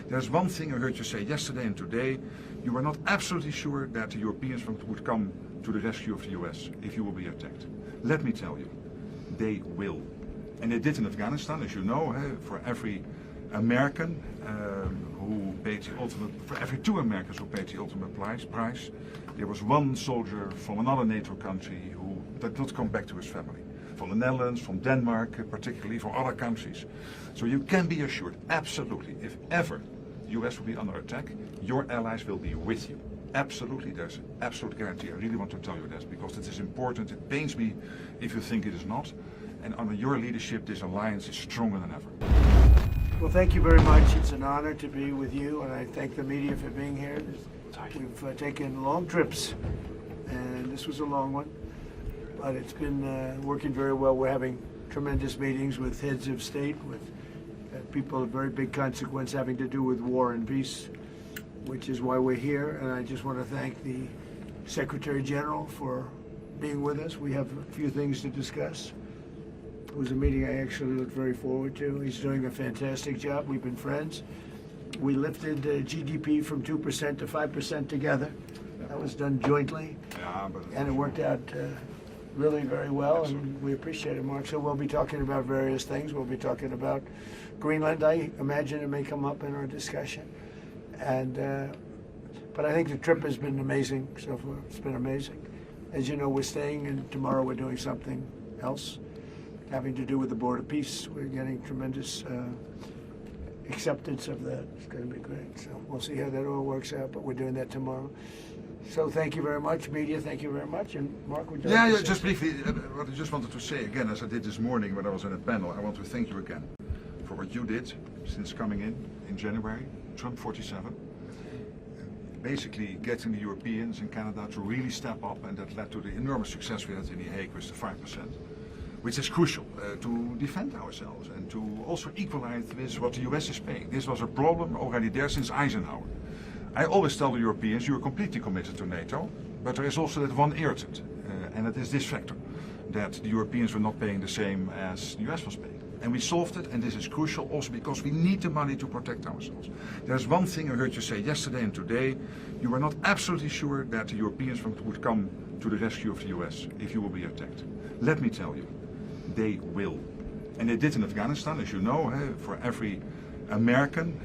There's one thing I heard you say yesterday and today. You were not absolutely sure that the Europeans would come to the rescue of the US if you will be attacked. Let me tell you, they will. And they did in Afghanistan, as you know, for every American who paid the ultimate, for every 2 Americans who paid the ultimate price, there was 1 soldier from another NATO country who did not come back to his family. From the Netherlands, from Denmark, particularly, from other countries. So you can be assured, absolutely, if ever the US will be under attack, your allies will be with you. Absolutely, there's an absolute guarantee. I really want to tell you this because it is important. It pains me if you think it is not. And under your leadership, this alliance is stronger than ever. Well, thank you very much. It's an honor to be with you, and I thank the media for being here. We've taken long trips, and this was a long one, but it's been working very well. We're having tremendous meetings with heads of state, with people of very big consequence having to do with war and peace, which is why we're here. And I just want to thank the Secretary-General for being with us. We have a few things to discuss. It was a meeting I actually look very forward to. He's doing a fantastic job. We've been friends. We lifted GDP from 2% to 5% together. That was done jointly, and it worked out really very well, and we appreciate it, Mark. So we'll be talking about various things. We'll be talking about Greenland. I imagine it may come up in our discussion. And but I think the trip has been amazing so far. It's been amazing. As you know, we're staying, and tomorrow we're doing something else having to do with the Board of Peace. We're getting tremendous acceptance of that. It's going to be great. So we'll see how that all works out, but we're doing that tomorrow. So thank you very much, media. Thank you very much. And Mark, would you like to say just briefly, what I just wanted to say again, as I did this morning when I was in a panel, I want to thank you again for what you did since coming in January, Trump 47. Basically getting the Europeans and Canada to really step up, and that led to the enormous success we had in The Hague with the 5%, which is crucial to defend ourselves and to also equalize with what the US is paying. This was a problem already there since Eisenhower. I always tell the Europeans, you are completely committed to NATO, but there is also that one irritant, and it is this factor, that the Europeans were not paying the same as the US was paying. And we solved it, and this is crucial also because we need the money to protect ourselves. There's one thing I heard you say yesterday and today. You were not absolutely sure that the Europeans would come to the rescue of the US if you will be attacked. Let me tell you, they will. And they did in Afghanistan, as you know, for every American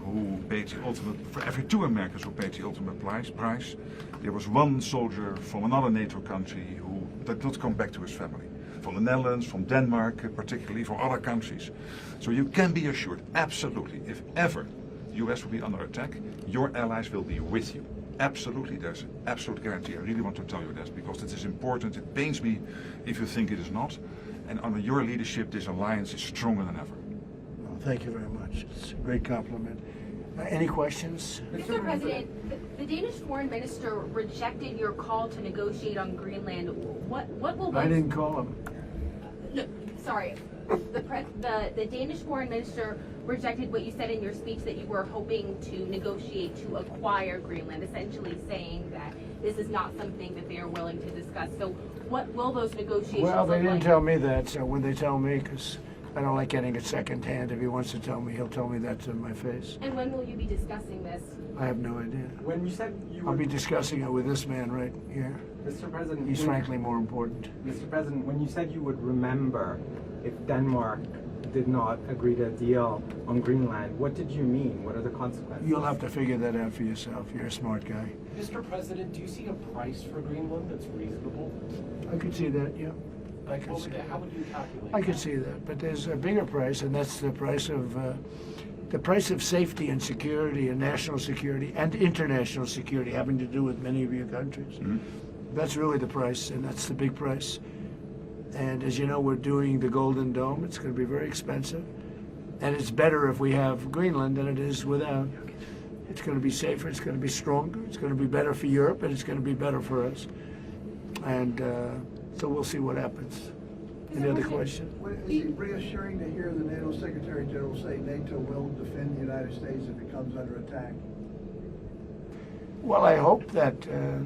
who paid the ultimate, for every 2 Americans who paid the ultimate price, there was 1 soldier from another NATO country who did not come back to his family. From the Netherlands, from Denmark, particularly, from other countries. So you can be assured, absolutely, if ever the US will be under attack, your allies will be with you. Absolutely, there's an absolute guarantee. I really want to tell you this because it is important. It pains me if you think it is not. And under your leadership, this alliance is stronger than ever. Well, thank you very much. It's a great compliment. Any questions? Mr. President, the Danish foreign minister rejected your call to negotiate on Greenland. What will I didn't call him. No, sorry. The Danish foreign minister rejected what you said in your speech, that you were hoping to negotiate to acquire Greenland, essentially saying that this is not something that they are willing to discuss. So what will those negotiations Well, they look didn't like? tell me that, so when they tell me, because I don't like getting it secondhand. If he wants to tell me, he'll tell me that to my face. And when will you be discussing this? I have no idea. When you said you I'll were... be discussing it with this man right here. Mr. President... He's frankly more important. Mr. President, when you said you would remember if Denmark did not agree to a deal on Greenland, what did you mean? What are the consequences? You'll have to figure that out for yourself. You're a smart guy. Mr. President, do you see a price for Greenland that's reasonable? I could see that, yeah. I could see How would you calculate I could that? see that, but there's a bigger price, and that's the price of safety and security and national security and international security, having to do with many of your countries. Mm-hmm. That's really the price, and that's the big price. And as you know, we're doing the Golden Dome. It's going to be very expensive, and it's better if we have Greenland than it is without. It's going to be safer. It's going to be stronger. It's going to be better for Europe, and it's going to be better for us. And so we'll see what happens. Any other questions? Is it reassuring to hear the NATO Secretary-General say NATO will defend the United States if it comes under attack? Well, I hope that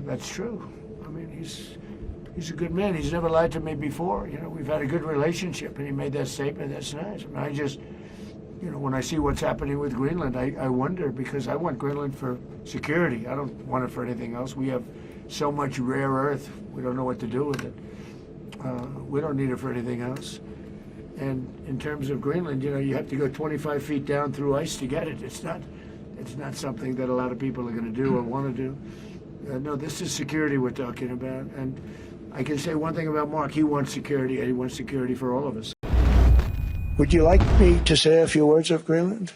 that's true. I mean, he's a good man. He's never lied to me before. You know, we've had a good relationship, and he made that statement. That's nice. I mean, you know, when I see what's happening with Greenland, I wonder, because I want Greenland for security. I don't want it for anything else. We have so much rare earth, we don't know what to do with it. We don't need it for anything else. And in terms of Greenland, you know, you have to go 25 feet down through ice to get it. It's not something that a lot of people are going to do or want to do. No, this is security we're talking about. And I can say one thing about Mark. He wants security, and he wants security for all of us. Would you like me to say a few words of Greenland?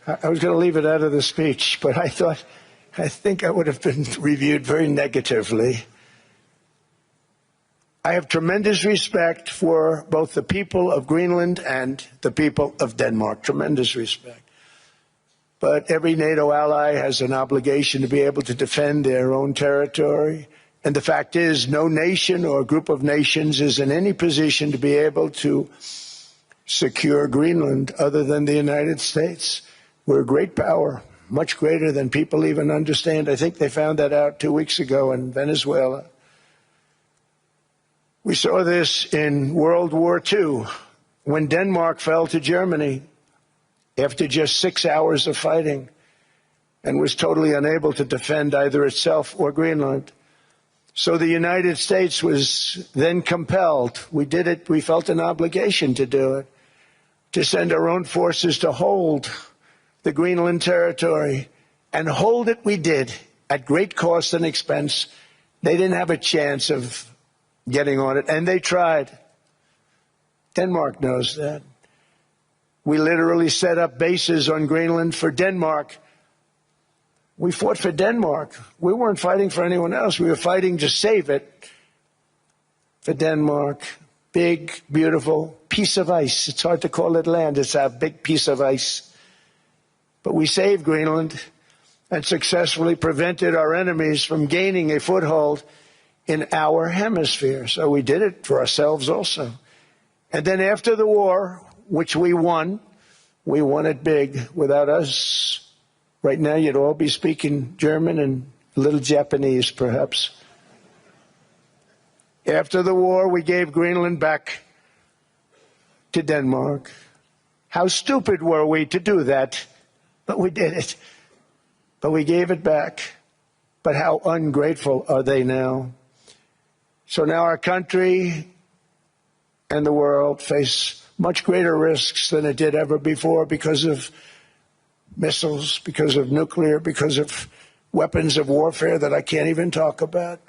I was going to leave it out of the speech, but I think I would have been reviewed very negatively. I have tremendous respect for both the people of Greenland and the people of Denmark, tremendous respect. But every NATO ally has an obligation to be able to defend their own territory. And the fact is, no nation or group of nations is in any position to be able to secure Greenland other than the United States. We're a great power, much greater than people even understand. I think they found that out 2 weeks ago in Venezuela. We saw this in World War II, when Denmark fell to Germany after just 6 hours of fighting and was totally unable to defend either itself or Greenland. So the United States was then compelled, we did it, we felt an obligation to do it, to send our own forces to hold the Greenland territory. And hold it we did, at great cost and expense. They didn't have a chance of getting on it, and they tried. Denmark knows that. We literally set up bases on Greenland for Denmark. We fought for Denmark. We weren't fighting for anyone else. We were fighting to save it for Denmark. Big, beautiful piece of ice. It's hard to call it land. It's a big piece of ice. But we saved Greenland and successfully prevented our enemies from gaining a foothold in our hemisphere. So we did it for ourselves also. And then after the war, which we won it big. Without us, right now you'd all be speaking German and a little Japanese, perhaps. After the war, we gave Greenland back to Denmark. How stupid were we to do that? But we did it. But we gave it back. But how ungrateful are they now? So now our country and the world face much greater risks than it did ever before because of missiles, because of nuclear, because of weapons of warfare that I can't even talk about.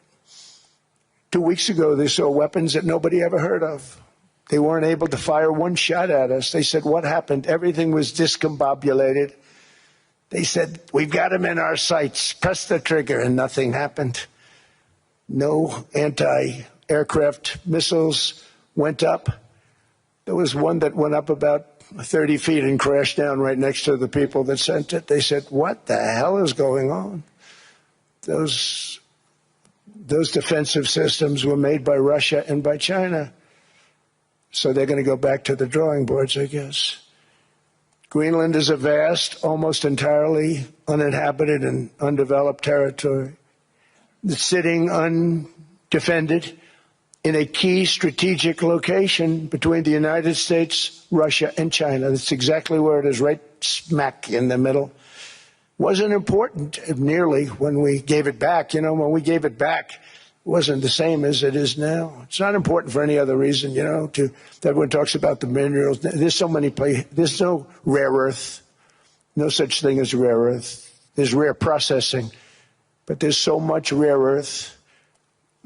2 weeks ago, they saw weapons that nobody ever heard of. They weren't able to fire one shot at us. They said, what happened? Everything was discombobulated. They said, we've got them in our sights. Press the trigger, and nothing happened. No anti-aircraft missiles went up. There was one that went up about 30 feet and crashed down right next to the people that sent it. They said, what the hell is going on? Those defensive systems were made by Russia and by China. So they're going to go back to the drawing boards, I guess. Greenland is a vast, almost entirely uninhabited and undeveloped territory. It's sitting undefended in a key strategic location between the United States, Russia, and China. That's exactly where it is, right smack in the middle. Wasn't important nearly when we gave it back. You know, when we gave it back, it wasn't the same as it is now. It's not important for any other reason, you know, everyone talks about the minerals. There's so many places. There's no rare earth, no such thing as rare earth. There's rare processing, but there's so much rare earth.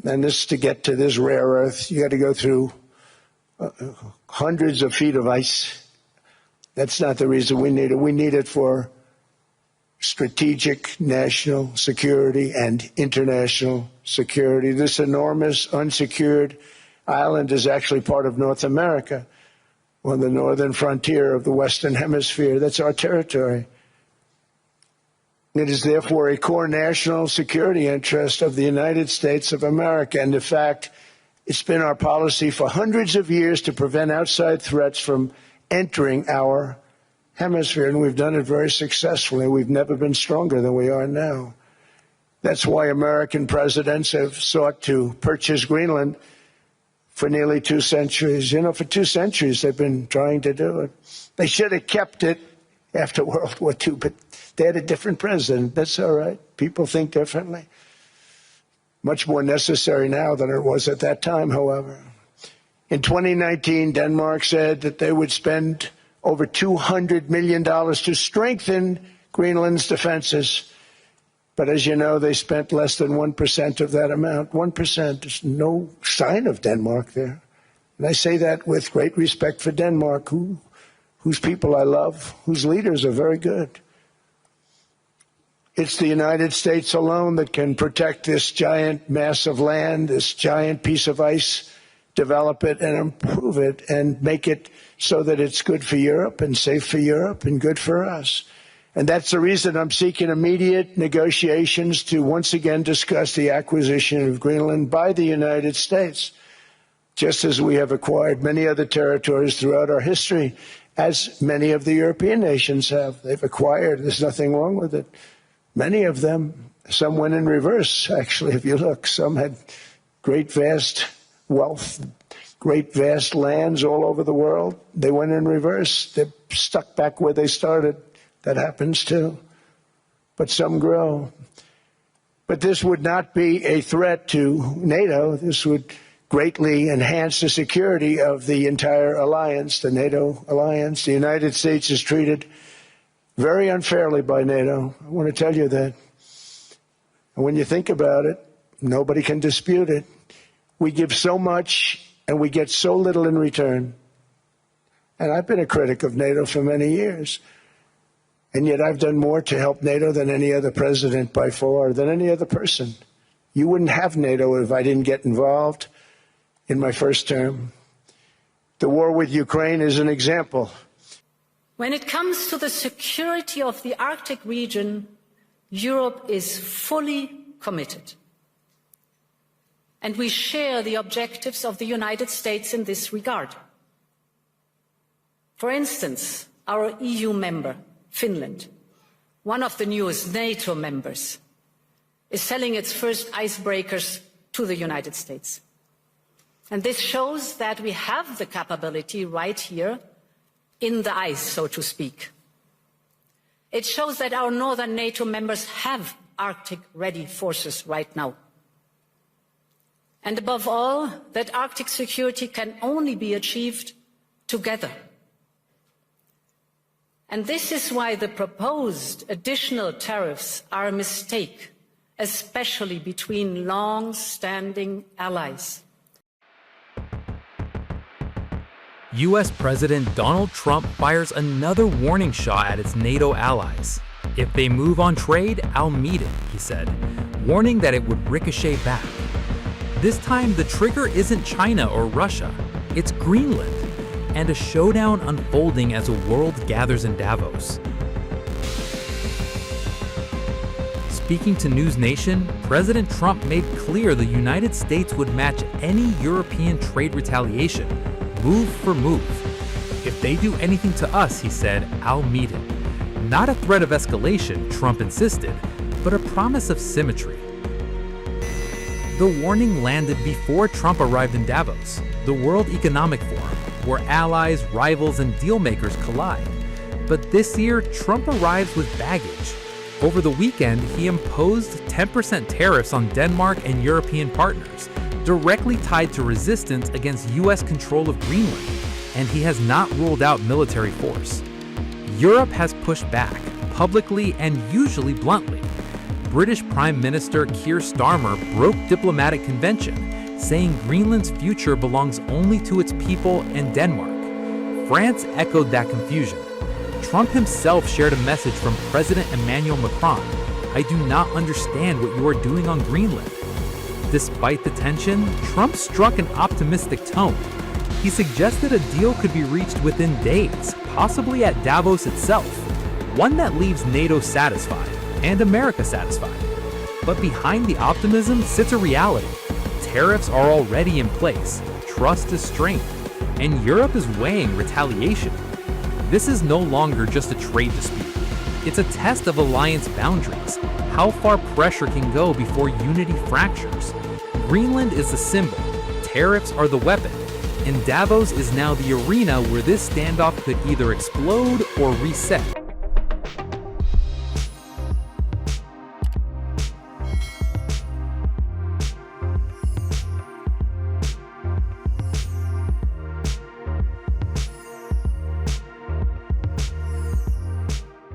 And to get to this rare earth, you got to go through hundreds of feet of ice. That's not the reason we need it. We need it for strategic national security and international security. This enormous unsecured island is actually part of North America, on the northern frontier of the Western Hemisphere. That's our territory. It is therefore a core national security interest of the United States of America. And in fact, it's been our policy for hundreds of years to prevent outside threats from entering our hemisphere, and we've done it very successfully. We've never been stronger than we are now. That's why American presidents have sought to purchase Greenland for nearly 2 centuries. You know, for 2 centuries they've been trying to do it. They should have kept it after World War II, but they had a different president. That's all right. People think differently. Much more necessary now than it was at that time, however. In 2019, Denmark said that they would spend over $200 million to strengthen Greenland's defenses. But as you know, they spent less than 1% of that amount. 1%. There's no sign of Denmark there. And I say that with great respect for Denmark, whose people I love, whose leaders are very good. It's the United States alone that can protect this giant mass of land, this giant piece of ice, develop it and improve it and make it so that it's good for Europe and safe for Europe and good for us. And that's the reason I'm seeking immediate negotiations to once again discuss the acquisition of Greenland by the United States, just as we have acquired many other territories throughout our history, as many of the European nations have. They've acquired, there's nothing wrong with it. Many of them, some went in reverse, actually, if you look. Some had great, vast wealth, great, vast lands all over the world. They went in reverse. They're stuck back where they started. That happens too. But some grow. But this would not be a threat to NATO. This would greatly enhance the security of the entire alliance, the NATO alliance. The United States is treated very unfairly by NATO. I want to tell you that. And when you think about it, nobody can dispute it. We give so much and we get so little in return. And I've been a critic of NATO for many years. And yet I've done more to help NATO than any other president by far, than any other person. You wouldn't have NATO if I didn't get involved in my first term. The war with Ukraine is an example. When it comes to the security of the Arctic region, Europe is fully committed. And we share the objectives of the United States in this regard. For instance, our EU member, Finland, one of the newest NATO members, is selling its first icebreakers to the United States. And this shows that we have the capability right here in the ice, so to speak. It shows that our northern NATO members have Arctic-ready forces right now. And above all, that Arctic security can only be achieved together. And this is why the proposed additional tariffs are a mistake, especially between long-standing allies. U.S. President Donald Trump fires another warning shot at its NATO allies. If they move on trade, I'll meet it, he said, warning that it would ricochet back. This time, the trigger isn't China or Russia, it's Greenland, and a showdown unfolding as the world gathers in Davos. Speaking to News Nation, President Trump made clear the United States would match any European trade retaliation, move for move. If they do anything to us, he said, I'll meet it. Not a threat of escalation, Trump insisted, but a promise of symmetry. The warning landed before Trump arrived in Davos, the World Economic Forum, where allies, rivals, and dealmakers collide. But this year, Trump arrives with baggage. Over the weekend, he imposed 10% tariffs on Denmark and European partners, directly tied to resistance against U.S. control of Greenland, and he has not ruled out military force. Europe has pushed back, publicly and usually bluntly. British Prime Minister Keir Starmer broke diplomatic convention, saying Greenland's future belongs only to its people and Denmark. France echoed that confusion. Trump himself shared a message from President Emmanuel Macron, I do not understand what you are doing on Greenland. Despite the tension, Trump struck an optimistic tone. He suggested a deal could be reached within days, possibly at Davos itself, one that leaves NATO satisfied and America satisfied. But behind the optimism sits a reality. Tariffs are already in place, trust is strained, and Europe is weighing retaliation. This is no longer just a trade dispute. It's a test of alliance boundaries, how far pressure can go before unity fractures. Greenland is the symbol. tariffs are the weapon, and Davos is now the arena where this standoff could either explode or reset.